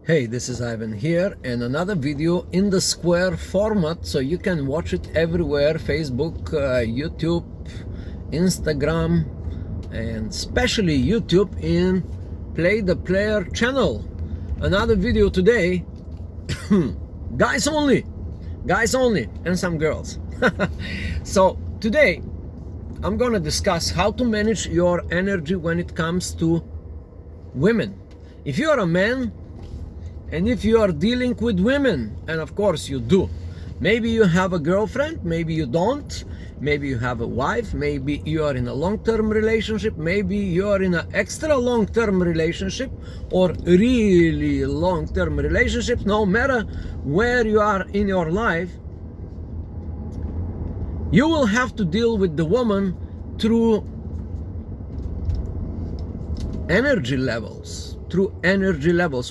Hey, this is Ivan here, and another video in the square format, so you can watch it everywhere: Facebook, YouTube, Instagram, and especially YouTube in Play the Player channel. Another video today, guys only, and some girls. So today I'm gonna discuss how to manage your energy when it comes to women. If you are a man, and if you are dealing with women, and of course you do, maybe you have a girlfriend, maybe you don't, maybe you have a wife, maybe you are in a long-term relationship, maybe you are in an extra long-term relationship or really long-term relationship. No matter where you are in your life, you will have to deal with the woman through energy levels.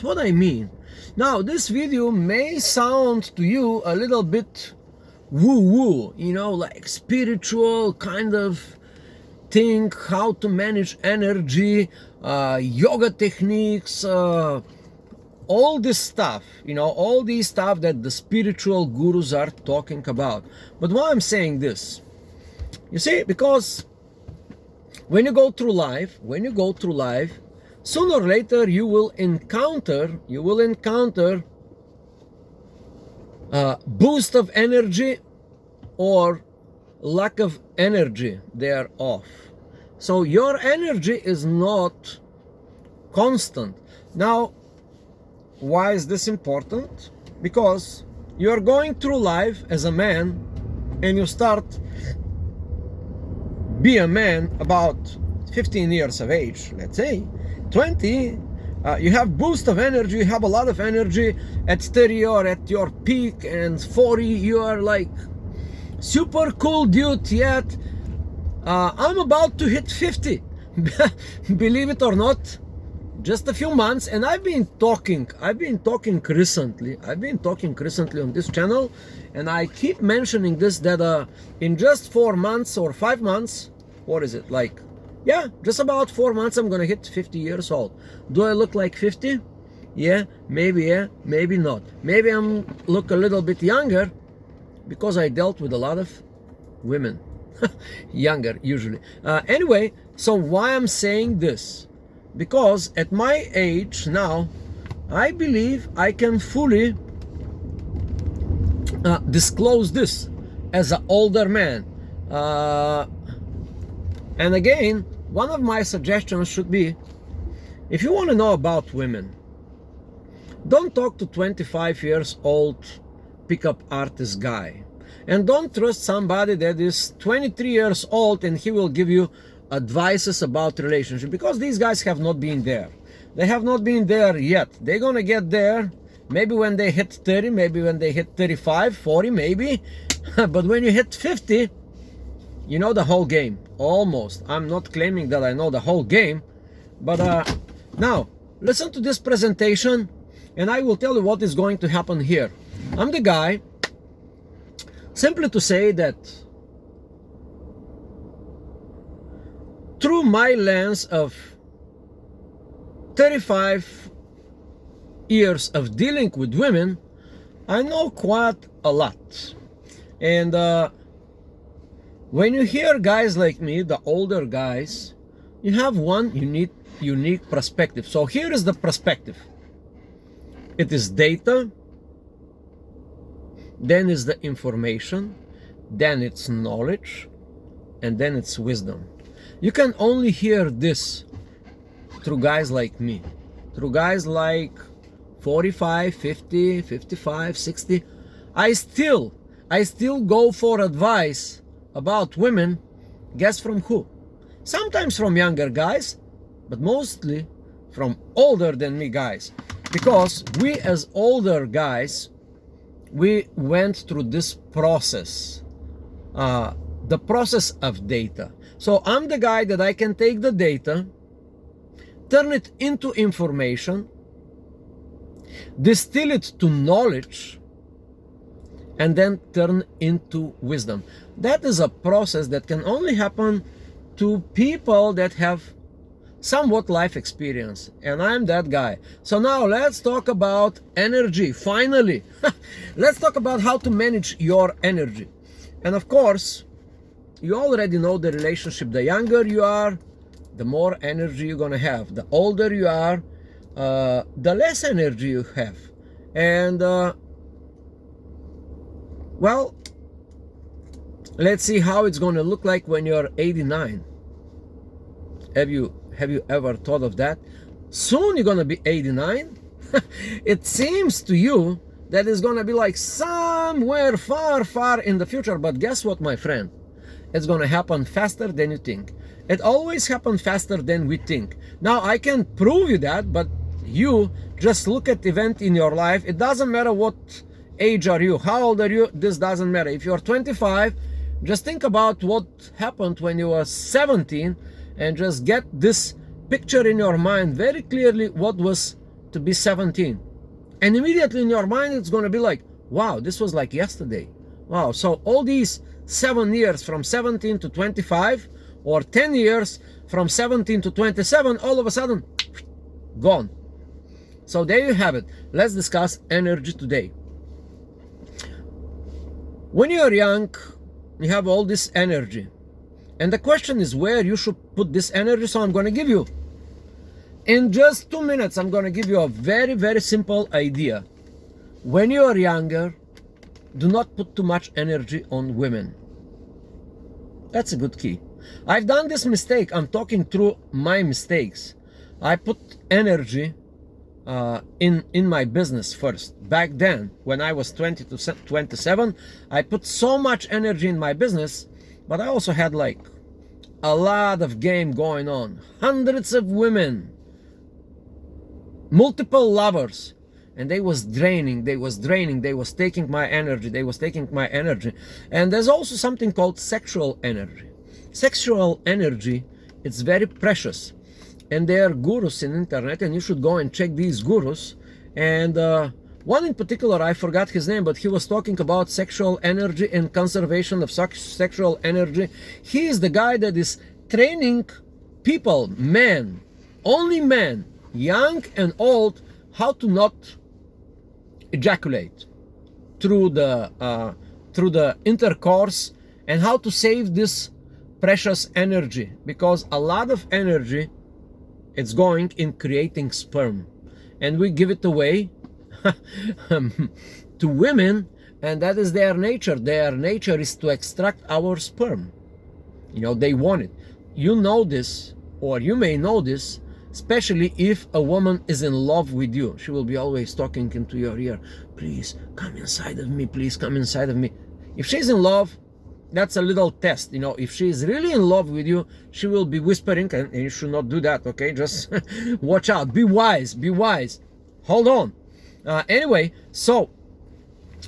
What I mean, now this video may sound to you a little bit woo-woo, like spiritual kind of thing, how to manage energy, yoga techniques, all this stuff, all these stuff that the spiritual gurus are talking about. But why I'm saying this, you see, because when you go through life, sooner or later you will encounter boost of energy or lack of energy thereof. So your energy is not constant. Now, why is this important? Because you're going through life as a man, and you start be a man about 15 years of age, let's say 20, you have boost of energy, you have a lot of energy. At 30 you're at your peak, and 40 you are like super cool dude. Yet I'm about to hit 50 believe it or not, just a few months. And I've been talking recently on this channel, and I keep mentioning this, that in just 4 months or 5 months, what is it, like, yeah, just about 4 months, I'm gonna hit 50 years old. Do I look like 50? Yeah, maybe not. Maybe I'm look a little bit younger because I dealt with a lot of women. Younger usually. Anyway, so why I'm saying this? Because at my age now, I believe I can fully disclose this as an older man. And again, one of my suggestions should be, if you want to know about women, don't talk to 25 years old pickup artist guy, and don't trust somebody that is 23 years old and he will give you advices about relationship, because these guys have not been there. They have not been there yet. They're gonna get there maybe when they hit 30, maybe when they hit 35, 40 maybe. But when you hit 50, you know the whole game, almost. I'm not claiming that I know the whole game, but now listen to this presentation and I will tell you what is going to happen here. I'm the guy simply to say that through my lens of 35 years of dealing with women, I know quite a lot. And when you hear guys like me, the older guys, you have one unique perspective. So here is the perspective. It is data, then is the information, then it's knowledge, and then it's wisdom. You can only hear this through guys like me, through guys like 45, 50, 55, 60. I still go for advice about women. Guess from who? Sometimes from younger guys, but mostly from older than me guys, because we as older guys, we went through this process, the process of data. So I'm the guy that I can take the data, turn it into information, distill it to knowledge, and then turn into wisdom. That is a process that can only happen to people that have somewhat life experience, and I'm that guy. So now let's talk about energy. Finally, let's talk about how to manage your energy. And of course, you already know the relationship. The younger you are, the more energy you're gonna have. The older you are, the less energy you have. And well, let's see how it's gonna look like when you're 89. Have you ever thought of that? Soon you're gonna be 89. It seems to you that it's gonna be like somewhere far, far in the future. But guess what, my friend? It's gonna happen faster than you think. It always happens faster than we think. Now, I can prove you that, but you just look at event in your life. It doesn't matter what age are you, how old are you, this doesn't matter. If you're 25, just think about what happened when you were 17 and just get this picture in your mind very clearly what was to be 17. And immediately in your mind it's going to be like, wow, this was like yesterday. Wow, so all these 7 years from 17 to 25, or 10 years from 17 to 27, all of a sudden gone. So there you have it. Let's discuss energy today. When you're young, you have all this energy, and the question is where you should put this energy. So I'm going to give you, in just 2 minutes, I'm going to give you a very, very simple idea. When you're younger, do not put too much energy on women. That's a good key. I've done this mistake. I'm talking through my mistakes. I put energy in my business first. Back then, when I was 20 to 27, I put so much energy in my business, but I also had like a lot of game going on. Hundreds of women, multiple lovers, and they was draining, they was taking my energy, And there's also something called sexual energy. Sexual energy, it's very precious. And there are gurus in internet, and you should go and check these gurus. And one in particular, I forgot his name, but he was talking about sexual energy and conservation of sexual energy. He is the guy that is training people, men, only men, young and old, how to not ejaculate through the intercourse, and how to save this precious energy, because a lot of energy, it's going in creating sperm, and we give it away to women, and that is their nature. Their nature is to extract our sperm. You know, they want it. You know this, or you may know this, especially if a woman is in love with you. She will be always talking into your ear, please come inside of me, please come inside of me. If she's in love, that's a little test. You know, if she's really in love with you, she will be whispering, and you should not do that, okay? Just watch out, be wise, hold on. Anyway, so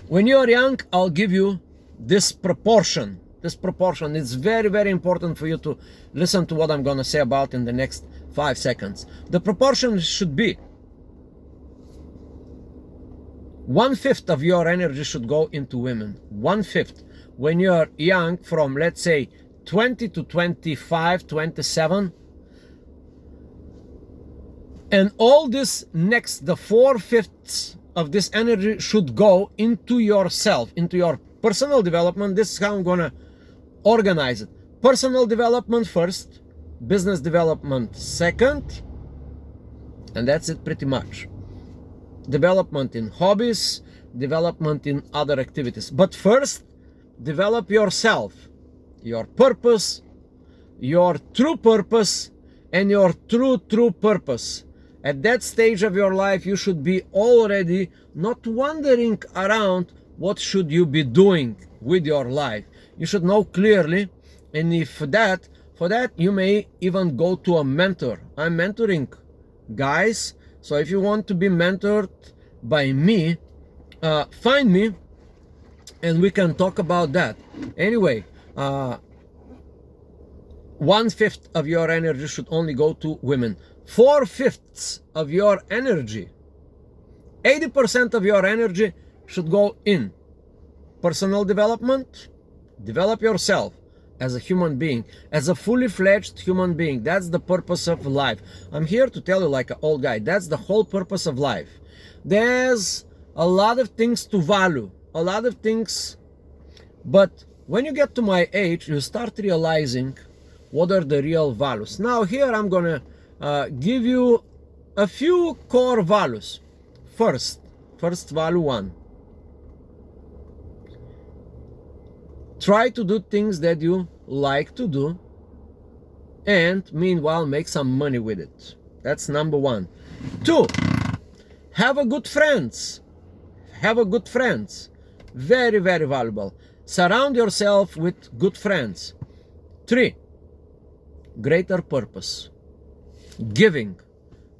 when you're young, I'll give you this proportion. It's very, very important for you to listen to what I'm gonna say about in the next 5 seconds. The proportion should be 1/5 of your energy should go into women. 1/5. When you're young, from let's say 20 to 25, 27, and all this next, the 4/5 of this energy should go into yourself, into your personal development. This is how I'm gonna organize it. Personal development first, business development second, and that's it pretty much. Development in hobbies, development in other activities. But first, develop yourself, your purpose, your true purpose, and your true purpose. At that stage of your life, you should be already not wandering around what should you be doing with your life. You should know clearly, and for that you may even go to a mentor. I'm mentoring guys, so if you want to be mentored by me, find me and we can talk about that. Anyway, 1/5 of your energy should only go to women. 4/5 of your energy, 80% of your energy should go in personal development. Develop yourself. as a human being, as a fully fledged human being. That's the purpose of life. I'm here to tell you like an old guy, that's the whole purpose of life. There's a lot of things to value, a lot of things, but when you get to my age, you start realizing what are the real values. Now here I'm gonna give you a few core values. First value 1. Try to do things that you like to do, and meanwhile make some money with it. That's number 1. 2, have a good friends. Have a good friends. Very, very valuable. Surround yourself with good friends. 3, greater purpose. Giving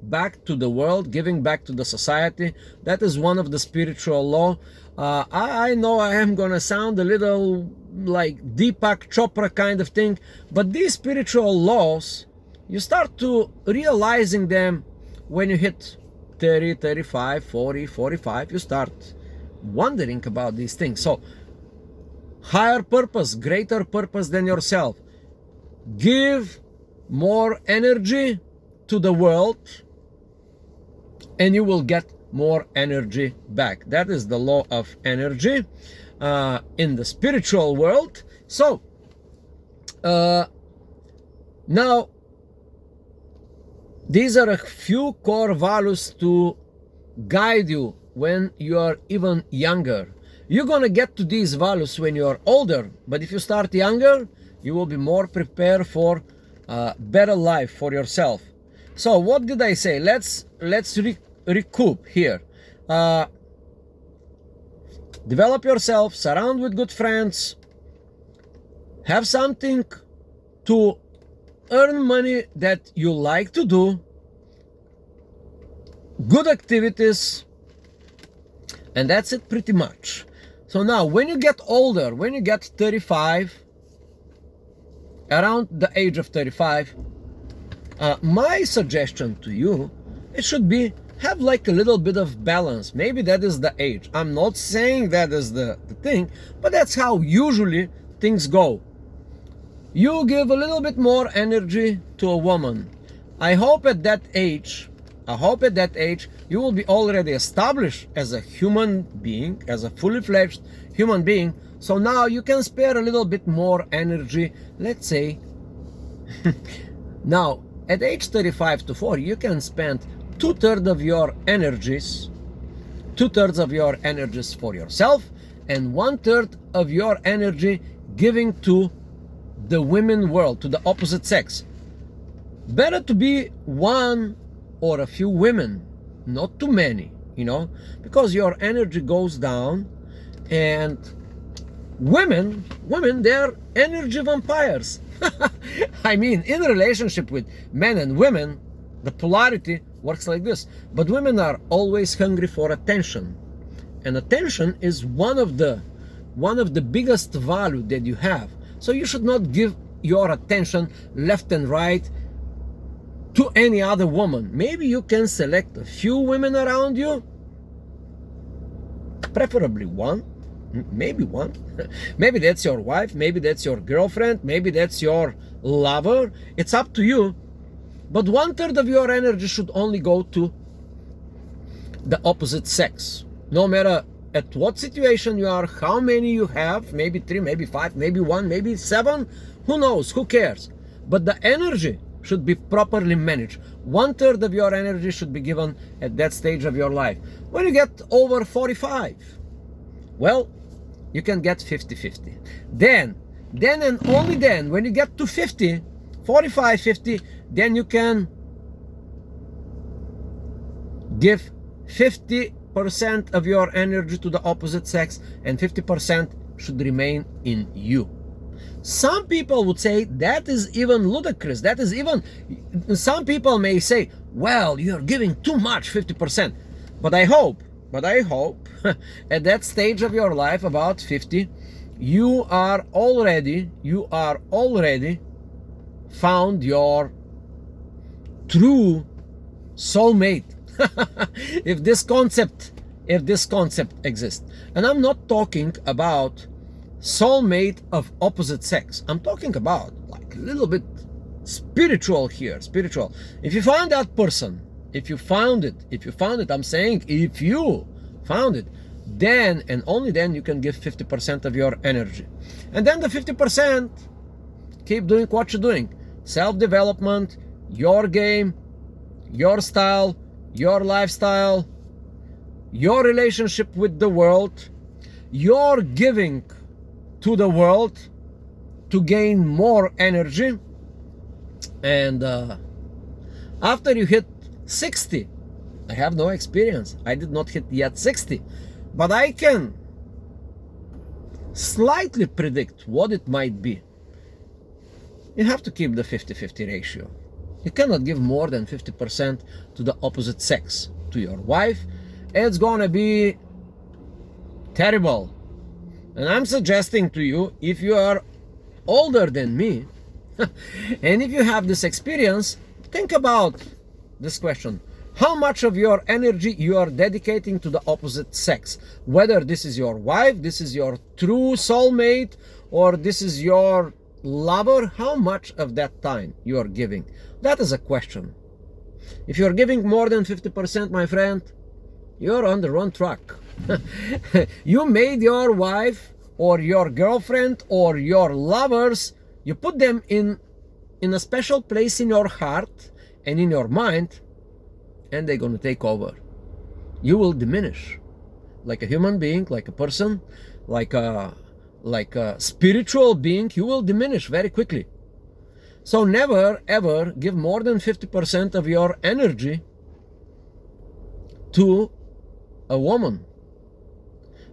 back to the world, giving back to the society. That is one of the spiritual law. I know I am gonna sound a little like Deepak Chopra kind of thing, but these spiritual laws, you start to realizing them when you hit 30, 35, 40, 45. You start wondering about these things. So higher purpose, greater purpose than yourself. Give more energy to the world and you will get more energy back. That is the law of energy in the spiritual world. So now these are a few core values to guide you when you are even younger. You're gonna get to these values when you are older, but if you start younger, you will be more prepared for better life for yourself. So what did I say? Let's recoup here. Develop yourself, surround with good friends, have something to earn money that you like to do, good activities, and that's it pretty much. So now when you get older, when you get 35, around the age of 35, my suggestion to you, it should be have like a little bit of balance. Maybe that is the age. I'm not saying that is the thing, but that's how usually things go. You give a little bit more energy to a woman. I hope at that age you will be already established as a human being, as a fully fledged human being. So now you can spare a little bit more energy. Let's say now at age 35 to 40, you can spend 2/3 of your energies, 2/3 of your energies for yourself, and 1/3 of your energy giving to the women world, to the opposite sex. Better to be one or a few women, not too many, you know, because your energy goes down. And women, they're energy vampires. I mean, in relationship with men and women, the polarity works like this. But women are always hungry for attention, and attention is one of the biggest value that you have. So you should not give your attention left and right to any other woman. Maybe you can select a few women around you, preferably one, maybe one. Maybe that's your wife, maybe that's your girlfriend, maybe that's your lover. It's up to you. But 1/3 of your energy should only go to the opposite sex. No matter at what situation you are, how many you have, maybe 3, maybe 5, maybe 1, maybe 7, who knows, who cares? But the energy should be properly managed. 1/3 of your energy should be given at that stage of your life. When you get over 45, well, you can get 50-50. Then and only then, when you get to 50, 45, 50, then you can give 50% of your energy to the opposite sex, and 50% should remain in you. Some people would say that is even ludicrous. That is even, some people may say, well, you're giving too much, 50%. But I hope at that stage of your life, about 50, you are already found your true soulmate. if this concept exists. And I'm not talking about soulmate of opposite sex. I'm talking about like a little bit spiritual here, spiritual. If you find that person, if you found it, I'm saying if you found it, then and only then you can give 50% of your energy. And then the 50%, keep doing what you're doing. Self-development, your game, your style, your lifestyle, your relationship with the world, your giving to the world to gain more energy. And after you hit 60, I have no experience. I did not hit yet 60, but I can slightly predict what it might be. You have to keep the 50-50 ratio. You cannot give more than 50% to the opposite sex, to your wife. It's gonna be terrible. And I'm suggesting to you, if you are older than me, and if you have this experience, think about this question. How much of your energy you are dedicating to the opposite sex? Whether this is your wife, this is your true soulmate, or this is your lover, how much of that time you are giving? That is a question. If you're giving more than 50%, my friend, you're on the wrong track. You made your wife or your girlfriend or your lovers, you put them in a special place in your heart and in your mind, and they're going to take over. You will diminish like a human being, like a person, like a spiritual being. You will diminish very quickly. So never ever give more than 50% of your energy to a woman,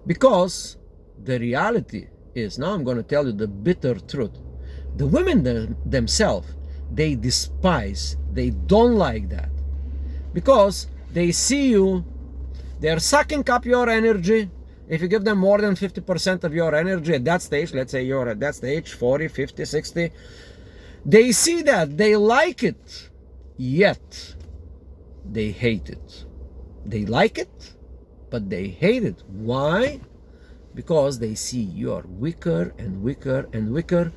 because the reality is, now I'm going to tell you the bitter truth, the women themselves, they despise, they don't like that, because they see you, they're sucking up your energy. If you give them more than 50% of your energy at that stage, let's say you're at that stage, 40, 50, 60, they see that, they like it, yet they hate it. They like it, but they hate it. Why? Because they see you are weaker and weaker and weaker,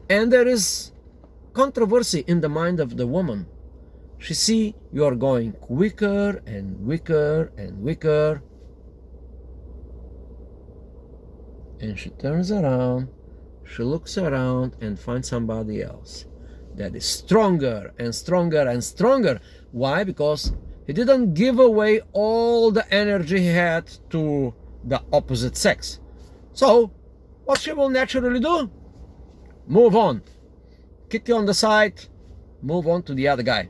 and there is controversy in the mind of the woman. She see you are going weaker and weaker and weaker, and she turns around, she looks around and finds somebody else that is stronger and stronger and stronger. Why? Because he didn't give away all the energy he had to the opposite sex. So what she will naturally do? Move on. Kick you on the side, move on to the other guy.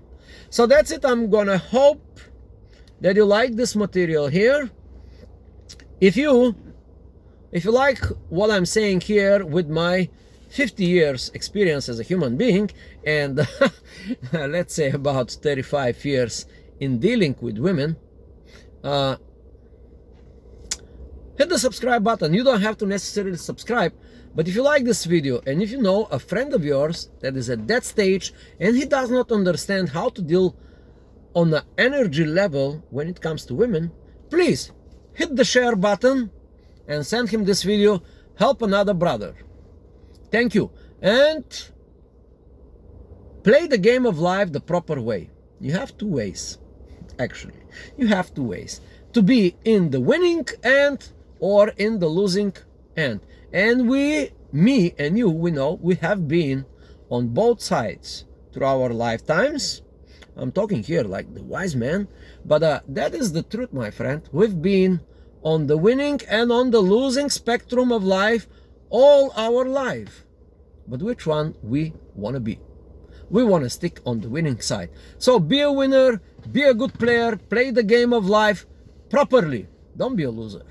So that's it. I'm gonna hope that you like this material here. If you like what I'm saying here with my 50 years experience as a human being, and let's say about 35 years in dealing with women, hit the subscribe button. You don't have to necessarily subscribe, but if you like this video and if you know a friend of yours that is at that stage and he does not understand how to deal on the energy level when it comes to women, please hit the share button and send him this video. Help another brother. Thank you. And play the game of life the proper way. You have two ways, actually. You have two ways: to be in the winning end or in the losing end. And me and you, we know we have been on both sides through our lifetimes. I'm talking here like the wise man, but that is the truth, my friend. We've been on the winning and on the losing spectrum of life all our life. But which one we want to be? We want to stick on the winning side. So be a winner, be a good player, play the game of life properly. Don't be a loser.